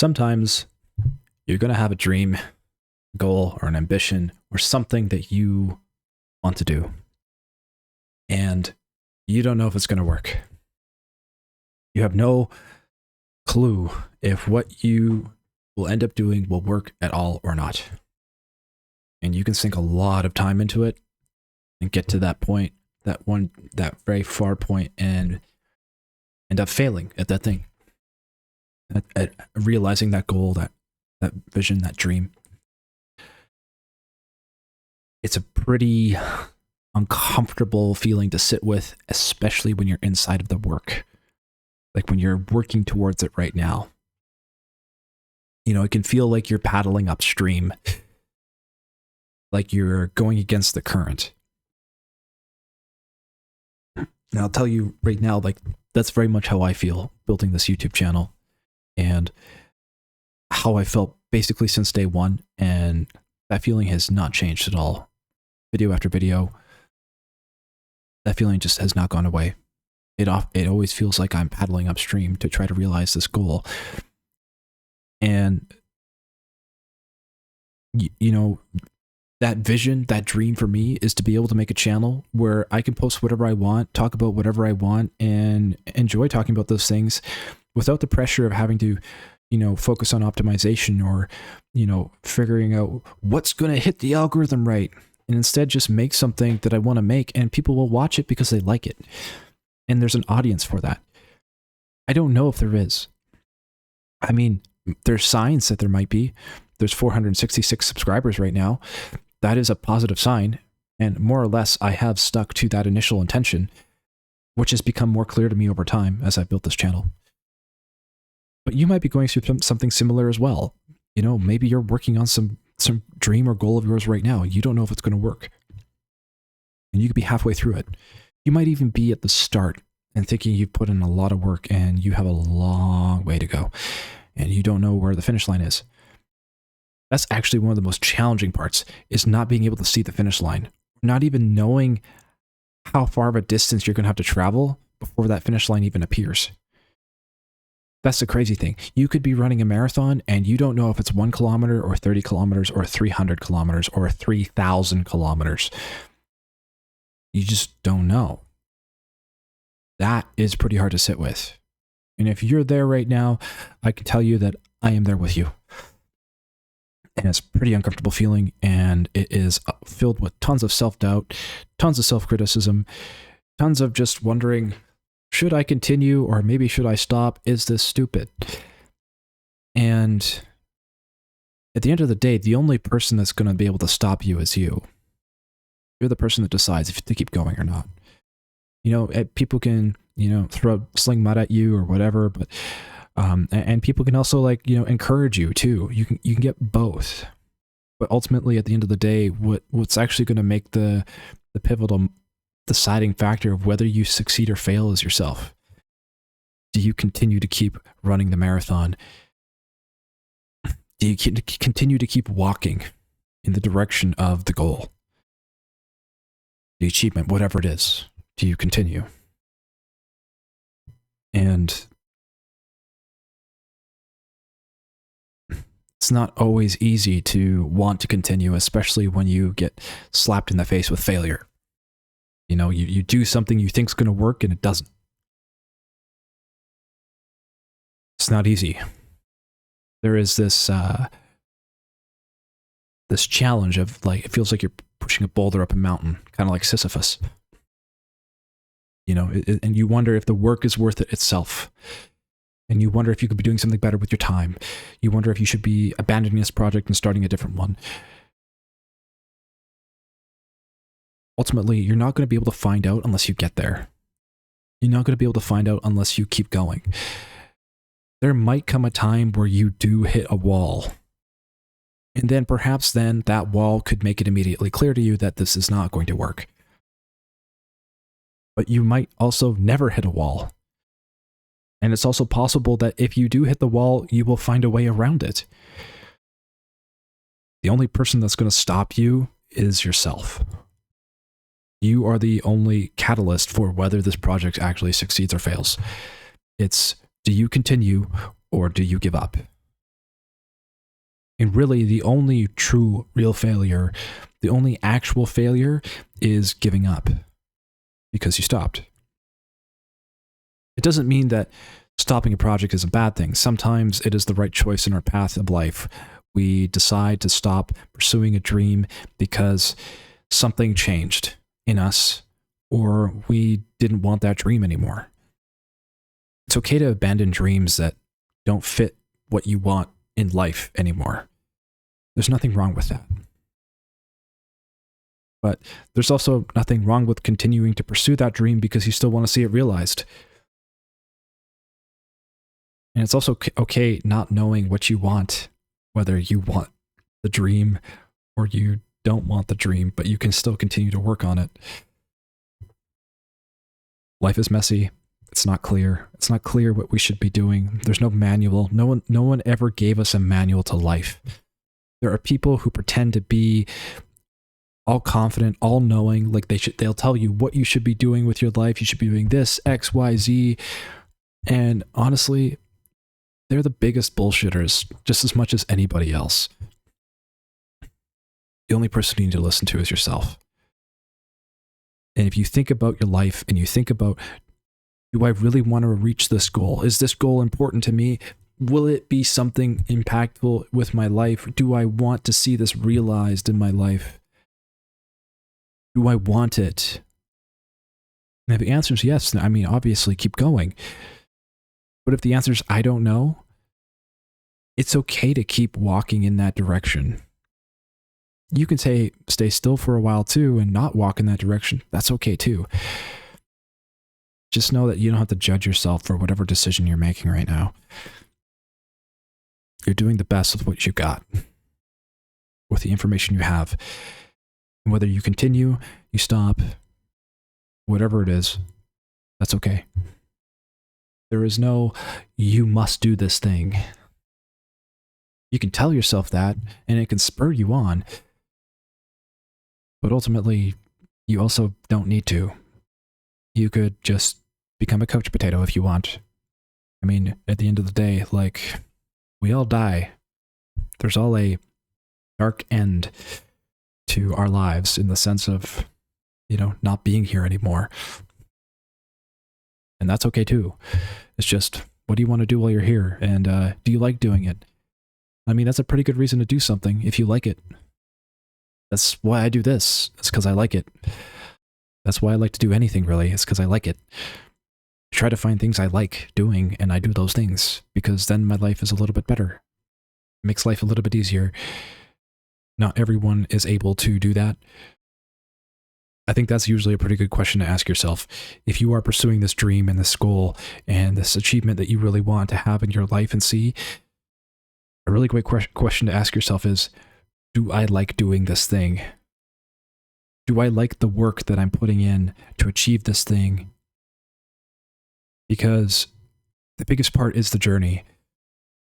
sometimes you're going to have a dream, goal, or an ambition, or something that you want to do, and you don't know if it's going to work. You have no clue if what you will end up doing will work at all or not. And you can sink a lot of time into it and get to that point, that very far point, and end up failing at that thing, at realizing that goal, that vision, that dream. It's a pretty uncomfortable feeling to sit with, especially when you're inside of the work. Like when you're working towards it right now. You know, it can feel like you're paddling upstream, like you're going against the current. And I'll tell you right now, like, that's very much how I feel building this YouTube channel, and how I felt basically since day one, and that feeling has not changed at all. Video after video, that feeling just has not gone away. It always feels like I'm paddling upstream to try to realize this goal. And, you know, that vision, that dream for me is to be able to make a channel where I can post whatever I want, talk about whatever I want, and enjoy talking about those things without the pressure of having to, you know, focus on optimization or, you know, figuring out what's going to hit the algorithm right. And instead just make something that I want to make, and people will watch it because they like it. And there's an audience for that. I don't know if there is. I mean, there's signs that there might be. There's 466 subscribers right now. That is a positive sign. And more or less, I have stuck to that initial intention, which has become more clear to me over time as I've built this channel. But you might be going through something similar as well. You know, maybe you're working on some dream or goal of yours right now. You don't know if it's going to work. And you could be halfway through it. You might even be at the start and thinking you've put in a lot of work and you have a long way to go and you don't know where the finish line is. That's actually one of the most challenging parts, is not being able to see the finish line, not even knowing how far of a distance you're going to have to travel before that finish line even appears. That's the crazy thing. You could be running a marathon and you don't know if it's 1 kilometer or 30 kilometers or 300 kilometers or 3,000 kilometers. You just don't know. That is pretty hard to sit with. And if you're there right now, I can tell you that I am there with you. And it's a pretty uncomfortable feeling, and it is filled with tons of self-doubt, tons of self-criticism, tons of just wondering, should I continue, or maybe should I stop? Is this stupid? And at the end of the day, the only person that's going to be able to stop you is you. You're the person that decides if to keep going or not. You know, people can, you know, sling mud at you or whatever, but and people can also, like, you know, encourage you too. You can get both. But ultimately, at the end of the day, what's actually going to make the pivotal deciding factor of whether you succeed or fail is yourself. Do you continue to keep running the marathon? Do you continue to keep walking in the direction of the goal? The achievement, whatever it is, do you continue? And it's not always easy to want to continue, especially when you get slapped in the face with failure. You know, you do something you think's going to work and it doesn't. It's not easy. There is this this challenge of, like, it feels like you're pushing a boulder up a mountain, kind of like Sisyphus. You know, and you wonder if the work is worth it itself. And you wonder if you could be doing something better with your time. You wonder if you should be abandoning this project and starting a different one. Ultimately, you're not going to be able to find out unless you get there. You're not going to be able to find out unless you keep going. There might come a time where you do hit a wall. And then perhaps then that wall could make it immediately clear to you that this is not going to work. But you might also never hit a wall. And it's also possible that if you do hit the wall, you will find a way around it. The only person that's going to stop you is yourself. You are the only catalyst for whether this project actually succeeds or fails. It's, do you continue or do you give up? And really, the only true, real failure, the only actual failure is giving up because you stopped. It doesn't mean that stopping a project is a bad thing. Sometimes it is the right choice in our path of life. We decide to stop pursuing a dream because something changed in us, or we didn't want that dream anymore. It's okay to abandon dreams that don't fit what you want in life anymore. There's nothing wrong with that. But there's also nothing wrong with continuing to pursue that dream because you still want to see it realized. And it's also okay not knowing what you want, whether you want the dream or you don't want the dream, but you can still continue to work on it. Life is messy. It's not clear. It's not clear what we should be doing. There's no manual. No one ever gave us a manual to life. There are people who pretend to be all confident, all knowing, like they'll tell you what you should be doing with your life. You should be doing this, X, Y, Z. And honestly, they're the biggest bullshitters just as much as anybody else. The only person you need to listen to is yourself. And if you think about your life and you think about, do I really want to reach this goal? Is this goal important to me? Will it be something impactful with my life? Do I want to see this realized in my life? Do I want it? And if the answer is yes, I mean, obviously keep going. But if the answer is I don't know, it's okay to keep walking in that direction. You can stay still for a while too and not walk in that direction. That's okay too. Just know that you don't have to judge yourself for whatever decision you're making right now. You're doing the best with what you got, with the information you have. And whether you continue, you stop, whatever it is, that's okay. There is no, you must do this thing. You can tell yourself that, and it can spur you on. But ultimately, you also don't need to. You could just become a couch potato if you want. I mean, at the end of the day, like, we all die. There's all a dark end to our lives in the sense of, not being here anymore. And that's okay too. It's just, what do you want to do while you're here? And do you like doing it? I mean, that's a pretty good reason to do something if you like it. That's why I do this. It's because I like it. That's why I like to do anything, really. It's because I like it. I try to find things I like doing, and I do those things, because then my life is a little bit better. It makes life a little bit easier. Not everyone is able to do that. I think that's usually a pretty good question to ask yourself. If you are pursuing this dream and this goal and this achievement that you really want to have in your life and see, a really great question to ask yourself is, do I like doing this thing? Do I like the work that I'm putting in to achieve this thing? Because the biggest part is the journey.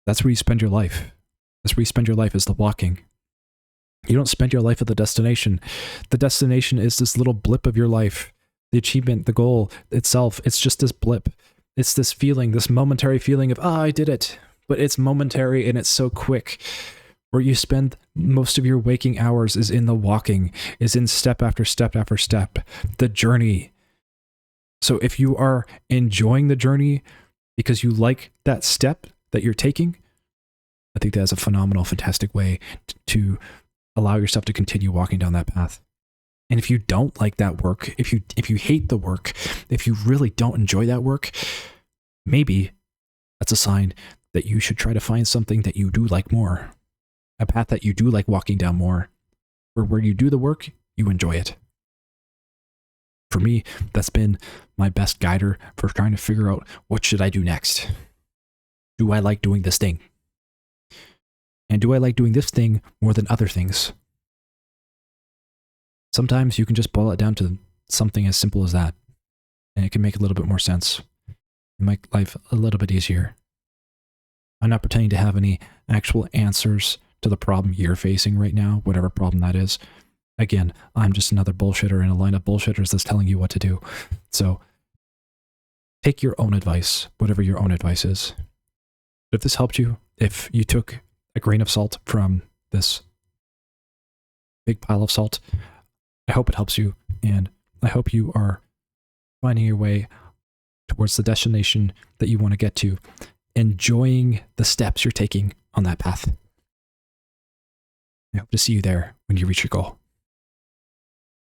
That's where you spend your life. That's where you spend your life, is the walking. You don't spend your life at the destination. The destination is this little blip of your life. The achievement, the goal itself, it's just this blip. It's this feeling, this momentary feeling of, I did it. But it's momentary and it's so quick. Where you spend most of your waking hours is in the walking, is in step after step after step, the journey. So if you are enjoying the journey because you like that step that you're taking, I think that's a phenomenal, fantastic way to allow yourself to continue walking down that path. And if you don't like that work, if you hate the work, if you really don't enjoy that work, maybe that's a sign that you should try to find something that you do like more. A path that you do like walking down more, or where you do the work, you enjoy it. For me, that's been my best guider for trying to figure out, what should I do next? Do I like doing this thing? And do I like doing this thing more than other things? Sometimes you can just boil it down to something as simple as that, and it can make a little bit more sense and make life a little bit easier. I'm not pretending to have any actual answers to the problem you're facing right now, whatever problem that is. Again, I'm just another bullshitter in a line of bullshitters that's telling you what to do. So take your own advice, whatever your own advice is. But if this helped you, if you took a grain of salt from this big pile of salt. I hope it helps you, and I hope you are finding your way towards the destination that you want to get to, enjoying the steps you're taking on that path. I hope to see you there when you reach your goal.